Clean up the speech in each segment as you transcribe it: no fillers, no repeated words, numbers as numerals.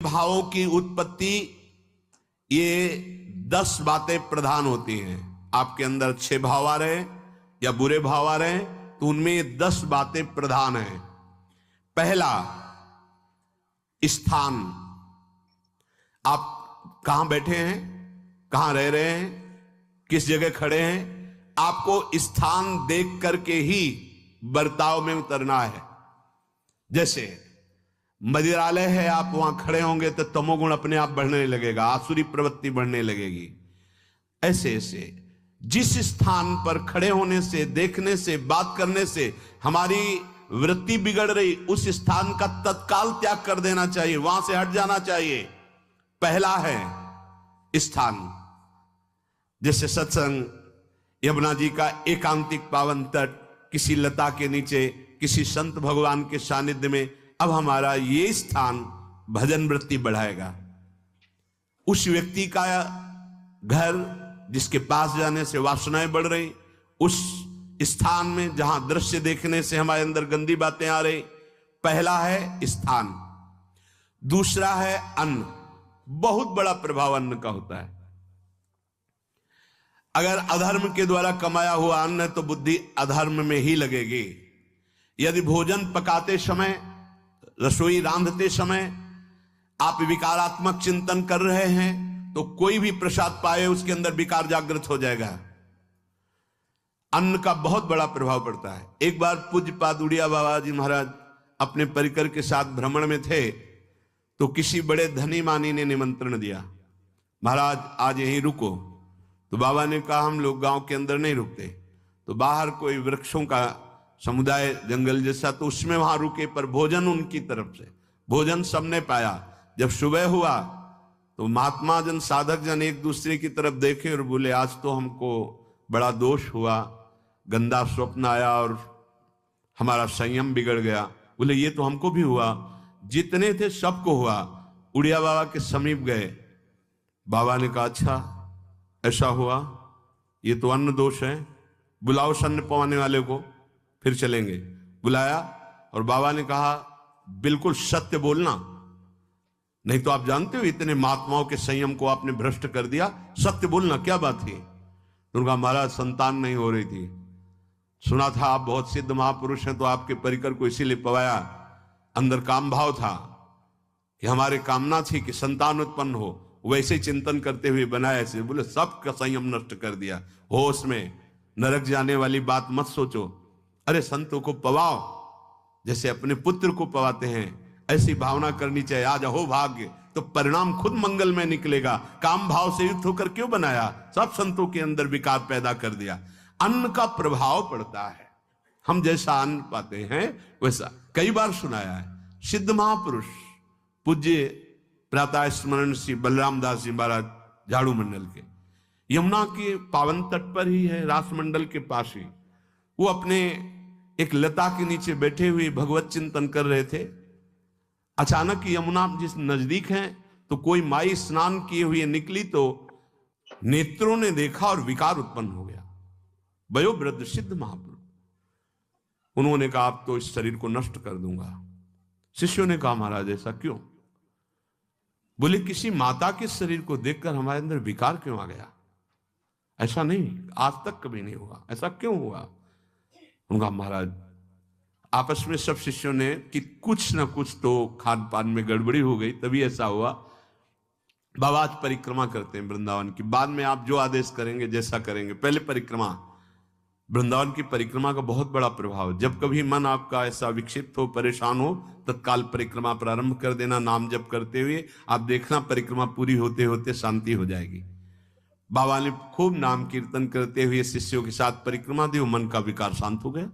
भावों की उत्पत्ति, ये 10 बातें प्रधान होती हैं। आपके अंदर 6 भाव आ रहे हैं या बुरे भाव आ रहे हैं तो उनमें ये 10 बातें प्रधान हैं। पहला, स्थान। आप कहां बैठे हैं, कहां रह रहे हैं, किस जगह खड़े हैं, आपको स्थान देख करके ही बर्ताव में उतरना है। जैसे मदिरालय है, आप वहां खड़े होंगे तो तमोगुण अपने आप बढ़ने लगेगा, आसुरी प्रवृत्ति बढ़ने लगेगी। ऐसे ऐसे जिस स्थान पर खड़े होने से, देखने से, बात करने से हमारी वृत्ति बिगड़ रही, उस स्थान का तत्काल त्याग कर देना चाहिए, वहां से हट जाना चाहिए। पहला है स्थान। जैसे सत्संग, यमुना जी का एकांतिक पावन तट, किसी लता के नीचे, किसी संत भगवान के सानिध्य में, अब हमारा ये स्थान भजन वृत्ति बढ़ाएगा। उस व्यक्ति का घर जिसके पास जाने से वासनाएं बढ़ रही, उस स्थान में जहां दृश्य देखने से हमारे अंदर गंदी बातें आ रही, पहला है स्थान। दूसरा है अन्न। बहुत बड़ा प्रभाव अन्न का होता है। अगर अधर्म के द्वारा कमाया हुआ अन्न है तो बुद्धि अधर्म में ही लगेगी। यदि भोजन पकाते समय, रसोई रांधते समय आप विकारात्मक चिंतन कर रहे हैं तो कोई भी प्रसाद पाए उसके अंदर विकार जागृत हो जाएगा। अन्न का बहुत बड़ा प्रभाव पड़ता है। एक बार पूज्य पाद उड़िया बाबा जी महाराज अपने परिकर के साथ भ्रमण में थे तो किसी बड़े धनी मानी ने निमंत्रण दिया, महाराज आज यहीं रुको। तो बाबा ने कहा हम लोग गांव के अंदर नहीं रुकते, तो बाहर कोई वृक्षों का समुदाय, जंगल जैसा, तो उसमें वहां रुके, पर भोजन उनकी तरफ से, भोजन सबने पाया। जब सुबह हुआ तो महात्मा जन, साधक जन एक दूसरे की तरफ देखे और बोले आज तो हमको बड़ा दोष हुआ, गंदा स्वप्न आया और हमारा संयम बिगड़ गया। बोले ये तो हमको भी हुआ, जितने थे सबको हुआ। उड़िया बाबा के समीप गए, बाबा ने कहा अच्छा ऐसा हुआ, ये तो अन्न दोष है, बुलाओ सन्न पवाने वाले को, फिर चलेंगे। बुलाया और बाबा ने कहा बिल्कुल सत्य बोलना, नहीं तो आप जानते हो इतने महात्माओं के संयम को आपने भ्रष्ट कर दिया, सत्य बोलना क्या बात थी। तो उनका महाराज संतान नहीं हो रही थी, सुना था आप बहुत सिद्ध महापुरुष हैं तो आपके परिकर को इसीलिए पवाया, अंदर काम भाव था कि हमारे कामना थी कि संतान उत्पन्न हो, वैसे ही चिंतन करते हुए बनाया ऐसे। बोले सबका संयम नष्ट कर दिया, होश में, नरक जाने वाली बात मत सोचो। अरे संतों को पवाओ जैसे अपने पुत्र को पवाते हैं, ऐसी भावना करनी चाहिए। आज हो भाग्य तो परिणाम खुद मंगल में निकलेगा। काम भाव से युक्त होकर क्यों बनाया, सब संतों के अंदर विकार पैदा कर दिया। अन्न का प्रभाव पड़ता है, हम जैसा अन्न पाते हैं वैसा। कई बार सुनाया है, सिद्ध महापुरुष पूज्य प्रातः स्मरण श्री बलराम दास जी महाराज झाड़ू मंडल के, यमुना के पावन तट पर ही है, रासमंडल के पास ही, वो अपने एक लता के नीचे बैठे हुए भगवत चिंतन कर रहे थे। अचानक यमुना जिस नजदीक है तो कोई माई स्नान किए हुए निकली तो नेत्रों ने देखा और विकार उत्पन्न हो गया। वयोवृद्ध सिद्ध महापुरुष, उन्होंने कहा आप तो इस शरीर को नष्ट कर दूंगा। शिष्यों ने कहा महाराज ऐसा क्यों? बोले किसी माता के शरीर को देखकर हमारे अंदर विकार क्यों आ गया? ऐसा नहीं, आज तक कभी नहीं हुआ, ऐसा क्यों हुआ? उनका महाराज आपस में सब शिष्यों ने कि कुछ ना कुछ तो खान पान में गड़बड़ी हो गई, तभी ऐसा हुआ। बाबा आज परिक्रमा करते हैं वृंदावन की, बाद में आप जो आदेश करेंगे जैसा करेंगे, पहले परिक्रमा। वृंदावन की परिक्रमा का बहुत बड़ा प्रभाव, जब कभी मन आपका ऐसा विक्षिप्त हो, परेशान हो, तत्काल परिक्रमा प्रारंभ कर देना, नाम जप करते हुए। आप देखना परिक्रमा पूरी होते होते शांति हो जाएगी। बाबा ने खूब नाम कीर्तन करते हुए शिष्यों के साथ परिक्रमा दी, मन का विकार शांत हो गया।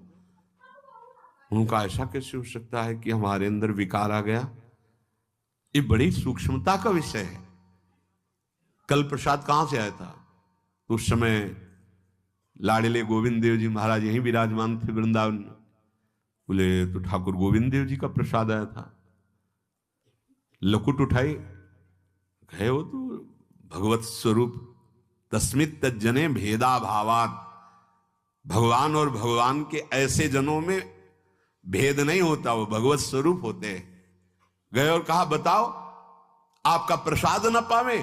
उनका ऐसा कैसे हो सकता है कि हमारे अंदर विकार आ गया? ये बड़ी सूक्ष्मता का विषय है। कल प्रसाद कहां से आया था? तो उस समय लाडले गोविंद देव जी महाराज यहीं विराजमान थे वृंदावन में। बोले तो ठाकुर गोविंद देव जी का प्रसाद आया था। लकुट उठाई, गए हो तो भगवत स्वरूप तस्मित तज्जने भेदा भावात, भगवान और भगवान के ऐसे जनों में भेद नहीं होता, वो भगवत स्वरूप होते हैं। गए और कहा बताओ, आपका प्रसाद न पावे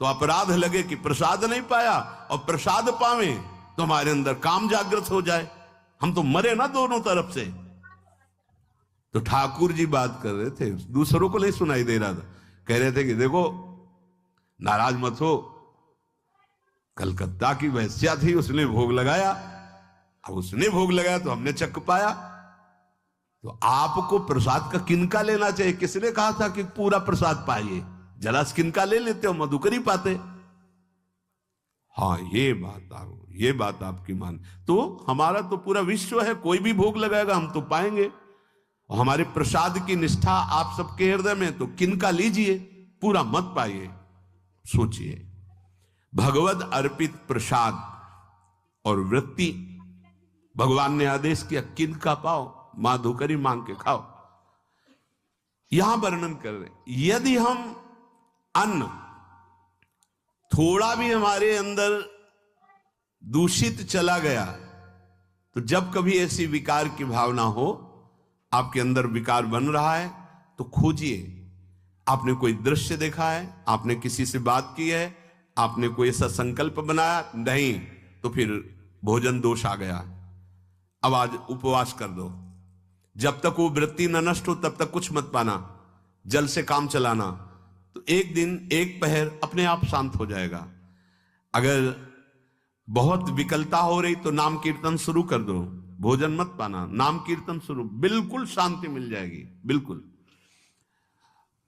तो अपराध लगे कि प्रसाद नहीं पाया, और प्रसाद पावे तो हमारे अंदर काम जागृत हो जाए, हम तो मरे ना दोनों तरफ से। तो ठाकुर जी बात कर रहे थे, दूसरों को नहीं सुनाई दे रहा था। कह रहे थे कि देखो नाराज मत हो, कलकत्ता की वैश्या थी, उसने भोग लगाया, अब उसने भोग लगाया तो हमने चख पाया, तो आपको प्रसाद का किनका लेना चाहिए? किसने कहा था कि पूरा प्रसाद पाइए? जरा किनका ले लेते हो, मधुकर ही पाते। हाँ ये बात आपकी मान, तो हमारा तो पूरा विश्व है, कोई भी भोग लगाएगा हम तो पाएंगे। और हमारे प्रसाद की निष्ठा आप सबके हृदय में, तो किनका लीजिए, पूरा मत पाइए। सोचिए, भगवद अर्पित प्रसाद और वृत्ति, भगवान ने आदेश किया किनका पाओ, माधुकरी मांग के खाओ। यहां वर्णन कर रहे, यदि हम अन्न थोड़ा भी हमारे अंदर दूषित चला गया, तो जब कभी ऐसी विकार की भावना हो, आपके अंदर विकार बन रहा है, तो खोजिए। आपने कोई दृश्य देखा है, आपने किसी से बात की है, आपने कोई ऐसा संकल्प बनाया, नहीं, तो फिर भोजन दोष आ गया। अब आज उपवास कर दो, जब तक वो वृत्ति न नष्ट हो तब तक कुछ मत पाना, जल से काम चलाना, तो एक दिन एक पहर अपने आप शांत हो जाएगा। अगर बहुत विकलता हो रही तो नाम कीर्तन शुरू कर दो, भोजन मत पाना, नाम कीर्तन शुरू, बिल्कुल शांति मिल जाएगी, बिल्कुल।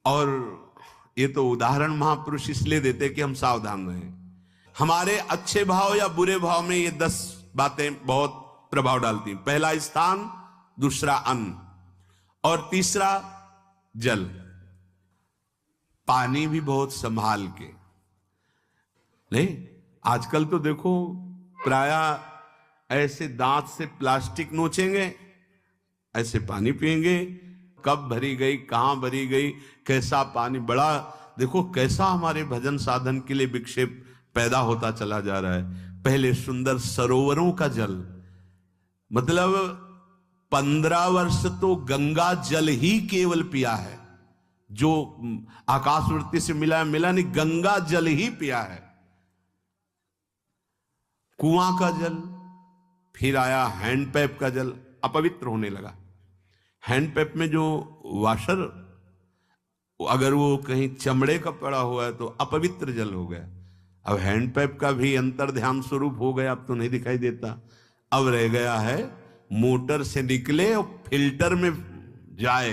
और ये तो उदाहरण महापुरुष इसलिए देते कि हम सावधान रहें। हमारे अच्छे भाव या बुरे भाव में ये 10 बातें बहुत प्रभाव डालती हैं। पहला स्थान, दूसरा अन्न, और तीसरा जल। पानी भी बहुत संभाल के, नहीं आजकल तो देखो प्रायः ऐसे दांत से प्लास्टिक नोचेंगे, ऐसे पानी पिएंगे, कब भरी गई, कहां भरी गई, कैसा पानी, बड़ा देखो कैसा हमारे भजन साधन के लिए विक्षेप पैदा होता चला जा रहा है। पहले सुंदर सरोवरों का जल, मतलब 15 वर्ष तो गंगा जल ही केवल पिया है, जो आकाशवृत्ति से मिला है मिला नहीं, गंगा जल ही पिया है। कुआं का जल, फिर आया हैंडपैप का जल, अपवित्र होने लगा। हैंडपैप में जो वाशर, अगर वो कहीं चमड़े का पड़ा हुआ है तो अपवित्र जल हो गया। अब हैंडपैप का भी अंतर ध्यान स्वरूप हो गया, अब तो नहीं दिखाई देता। अब रह गया है मोटर से निकले और फिल्टर में जाए,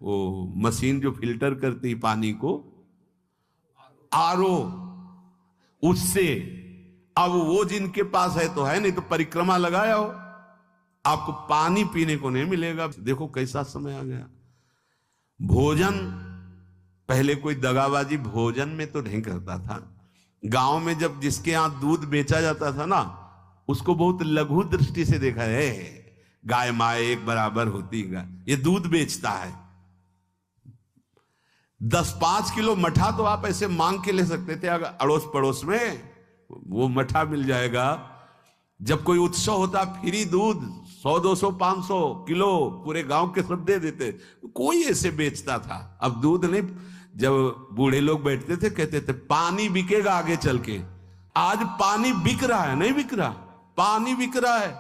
वो मशीन जो फिल्टर करती पानी को, आरओ, उससे। अब वो जिनके पास है तो है, नहीं तो परिक्रमा लगाया हो, आपको पानी पीने को नहीं मिलेगा। देखो कैसा समय आ गया। भोजन, पहले कोई दगाबाजी भोजन में तो नहीं करता था। गांव में जब जिसके यहां दूध बेचा जाता था ना, उसको बहुत लघु दृष्टि से देखा है, गाय माए एक बराबर होती है, ये दूध बेचता है। 10-5 किलो मठा तो आप ऐसे मांग के ले सकते थे, अगर अड़ोस पड़ोस में वो मठा मिल जाएगा। जब कोई उत्सव होता, फ्री दूध 100, 200, 500 किलो पूरे गांव के सब दे देते, कोई ऐसे बेचता था। अब दूध नहीं, जब बूढ़े लोग बैठते थे कहते थे पानी बिकेगा आगे चल के। आज पानी बिक रहा है, नहीं बिक रहा, पानी बिक रहा है।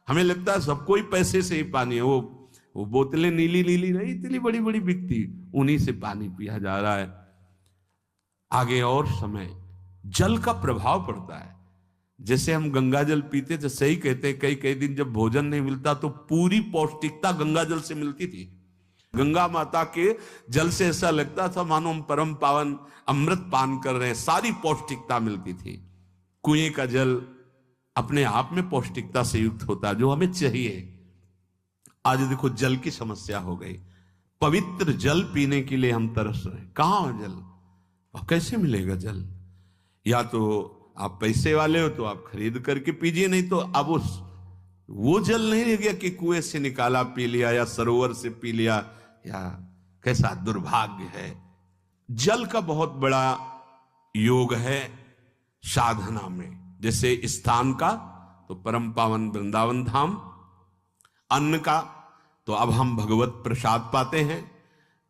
हमें लगता है सबको ही पैसे से ही पानी है, वो बोतलें नीली नीली नहीं, इतनी बड़ी बड़ी बिकती, उन्हीं से पानी पिया जा रहा है। आगे और समय जल का प्रभाव पड़ता है। जैसे हम गंगा जल पीते थे, सही कहते हैं, कई कई दिन जब भोजन नहीं मिलता तो पूरी पौष्टिकता गंगा जल से मिलती थी। गंगा माता के जल से ऐसा लगता था मानो हम परम पावन अमृत पान कर रहे हैं, सारी पौष्टिकता मिलती थी। कुएं का जल अपने आप में पौष्टिकता से युक्त होता, जो हमें चाहिए। आज देखो जल की समस्या हो गई, पवित्र जल पीने के लिए हम तरस रहे हैं। कहां जल, और कैसे मिलेगा जल? या तो आप पैसे वाले हो तो आप खरीद करके पीजिए, नहीं तो अब वो जल नहीं रह गया कि कुएं से निकाला पी लिया या सरोवर से पी लिया, या कैसा दुर्भाग्य है। जल का बहुत बड़ा योग है साधना में। जैसे स्थान का तो परम पावन वृंदावन धाम, अन्न का तो अब हम भगवत प्रसाद पाते हैं,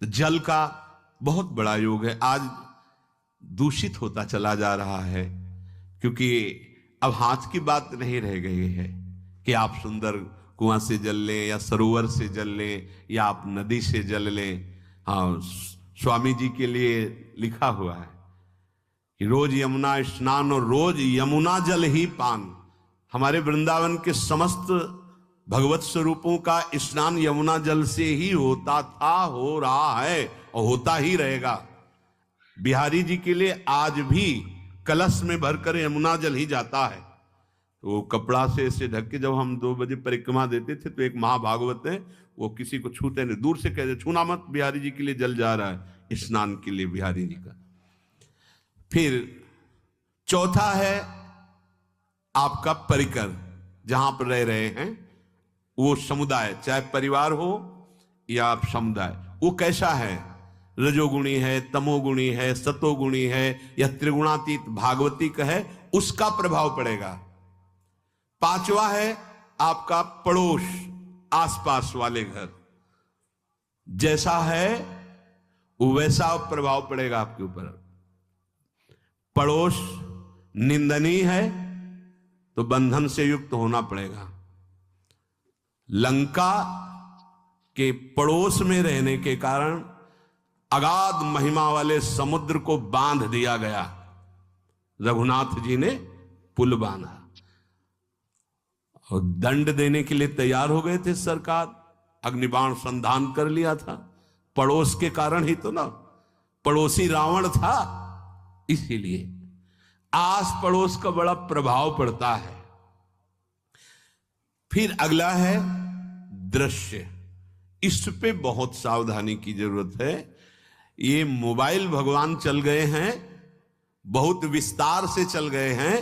तो जल का बहुत बड़ा योग है, आज दूषित होता चला जा रहा है, क्योंकि अब हाथ की बात नहीं रह गई है कि आप सुंदर कुआं से जल लें या सरोवर से जल लें या आप नदी से जल लें। हाँ, स्वामी जी के लिए लिखा हुआ है कि रोज यमुना स्नान और रोज यमुना जल ही पान। हमारे वृंदावन के समस्त भगवत स्वरूपों का स्नान यमुना जल से ही होता था, हो रहा है और होता ही रहेगा। बिहारी जी के लिए आज भी कलश में भरकर यमुना जल ही जाता है। तो वो कपड़ा से ऐसे ढक के जब हम 2 बजे परिक्रमा देते थे तो एक महाभागवत है, वो किसी को छूते नहीं, दूर से कहते छूना मत, बिहारी जी के लिए जल जा रहा है स्नान के लिए बिहारी जी का। फिर चौथा है आपका परिकर, जहां पर रह रहे हैं वो समुदाय, चाहे परिवार हो या आप समुदाय, वो कैसा है, रजोगुणी है, तमोगुणी है, सतोगुणी है या त्रिगुणातीत भागवतिक है, उसका प्रभाव पड़ेगा। पांचवा है आपका पड़ोस, आसपास वाले घर, जैसा है वैसा प्रभाव पड़ेगा आपके ऊपर। पड़ोस निंदनीय है तो बंधन से युक्त होना पड़ेगा। लंका के पड़ोस में रहने के कारण अगाध महिमा वाले समुद्र को बांध दिया गया, रघुनाथ जी ने पुल बांधा और दंड देने के लिए तैयार हो गए थे सरकार, अग्निबाण संधान कर लिया था, पड़ोस के कारण ही तो ना, पड़ोसी रावण था, इसीलिए आस पड़ोस का बड़ा प्रभाव पड़ता है। फिर अगला है दृश्य, इस पे बहुत सावधानी की जरूरत है। ये मोबाइल भगवान चल गए हैं, बहुत विस्तार से चल गए हैं,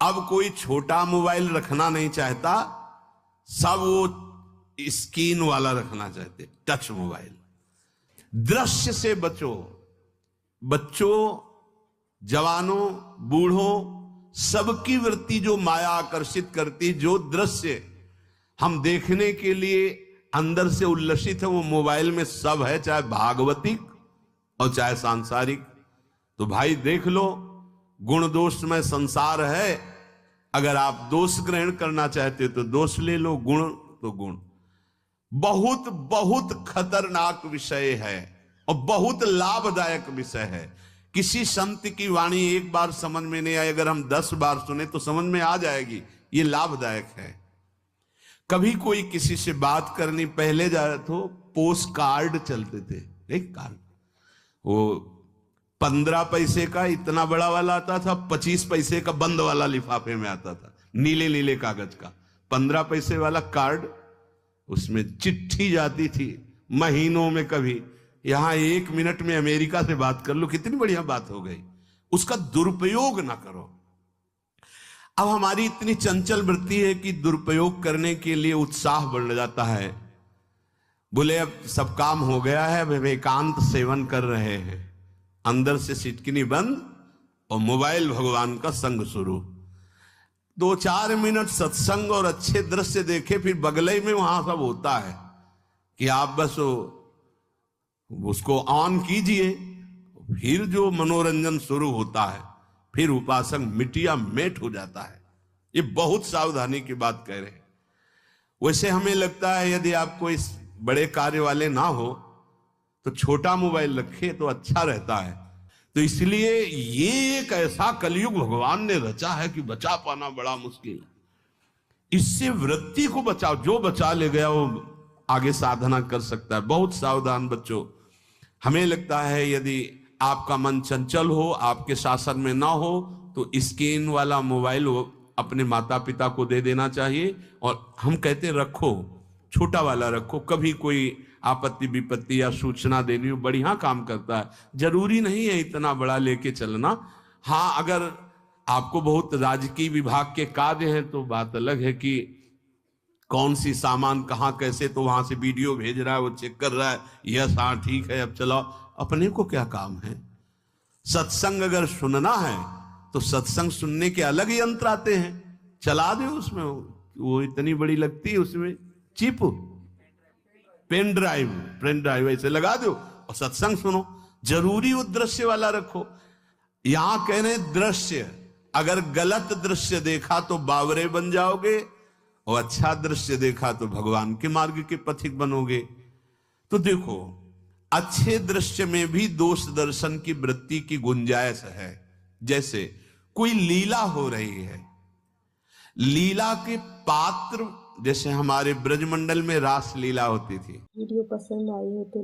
अब कोई छोटा मोबाइल रखना नहीं चाहता, सब वो स्क्रीन वाला रखना चाहते, टच मोबाइल। दृश्य से बचो, बच्चों, जवानों, बूढ़ों, सबकी वृत्ति जो माया आकर्षित करती, जो दृश्य हम देखने के लिए अंदर से उल्लसित है, वो मोबाइल में सब है, चाहे भागवतिक और चाहे सांसारिक। तो भाई देख लो, गुण दोष में संसार है, अगर आप दोष ग्रहण करना चाहते हो तो दोष ले लो, गुण तो गुण। बहुत बहुत खतरनाक विषय है और बहुत लाभदायक विषय है। किसी संत की वाणी एक बार समझ में नहीं आई, अगर हम 10 बार सुने तो समझ में आ जाएगी, ये लाभदायक है। कभी कोई किसी से बात करनी, पहले जाए तो पोस्ट कार्ड चलते थे, एक कार्ड, वो 15 पैसे का इतना बड़ा वाला आता था, 25 पैसे का बंद वाला लिफाफे में आता था, नीले नीले कागज का 15 पैसे वाला कार्ड, उसमें चिट्ठी जाती थी महीनों में। कभी यहां 1 मिनट में अमेरिका से बात कर लो, कितनी बढ़िया बात हो गई। उसका दुरुपयोग ना करो। अब हमारी इतनी चंचल वृत्ति है कि दुरुपयोग करने के लिए उत्साह बढ़ जाता है। बोले अब सब काम हो गया है, अब एकांत सेवन कर रहे हैं, अंदर से सिटकिनी बंद और मोबाइल भगवान का संग शुरू। 2-4 मिनट सत्संग और अच्छे दृश्य देखे, फिर बगले में वहां सब होता है कि आप बस उसको ऑन कीजिए, फिर जो मनोरंजन शुरू होता है, फिर उपासक मिटिया मेट हो जाता है। ये बहुत सावधानी की बात कह रहे हैं। वैसे हमें लगता है यदि आपको इस बड़े कार्य वाले ना हो तो छोटा मोबाइल रखे तो अच्छा रहता है। तो इसलिए ये एक ऐसा कलयुग भगवान ने रचा है कि बचा पाना बड़ा मुश्किल है। इससे वृत्ति को बचाओ, जो बचा ले गया वो आगे साधना कर सकता है। बहुत सावधान बच्चों। हमें लगता है यदि आपका मन चंचल हो, आपके शासन में ना हो, तो स्क्रीन वाला मोबाइल अपने माता पिता को दे देना चाहिए। और हम कहते रखो, छोटा वाला रखो, कभी कोई आपत्ति विपत्ति या सूचना देनी हो, बढ़िया काम करता है। जरूरी नहीं है इतना बड़ा लेके चलना। हाँ, अगर आपको बहुत राजकीय विभाग के कार्य हैं तो बात अलग है कि कौन सी सामान कहाँ कैसे, तो वहां से वीडियो भेज रहा है, वो चेक कर रहा है, यस हाँ ठीक है अब चलाओ। अपने को क्या काम है? सत्संग अगर सुनना है तो सत्संग सुनने के अलग यंत्र आते हैं, चला दो उसमें, वो इतनी बड़ी लगती है उसमें चिप, पेन ड्राइव ऐसे लगा दो, और सत्संग सुनो, जरूरी वो दृश्य वाला रखो। यहां कह रहे दृश्य, अगर गलत दृश्य देखा तो बावरे बन जाओगे, और अच्छा दृश्य देखा तो भगवान के मार्ग के पथिक बनोगे। तो देखो, अच्छे दृश्य में भी दोष दर्शन की वृत्ति की गुंजाइश है। जैसे कोई लीला हो रही है, लीला के पात्र, जैसे हमारे ब्रजमंडल में रास लीला होती थी। वीडियो पसंद आई हो तो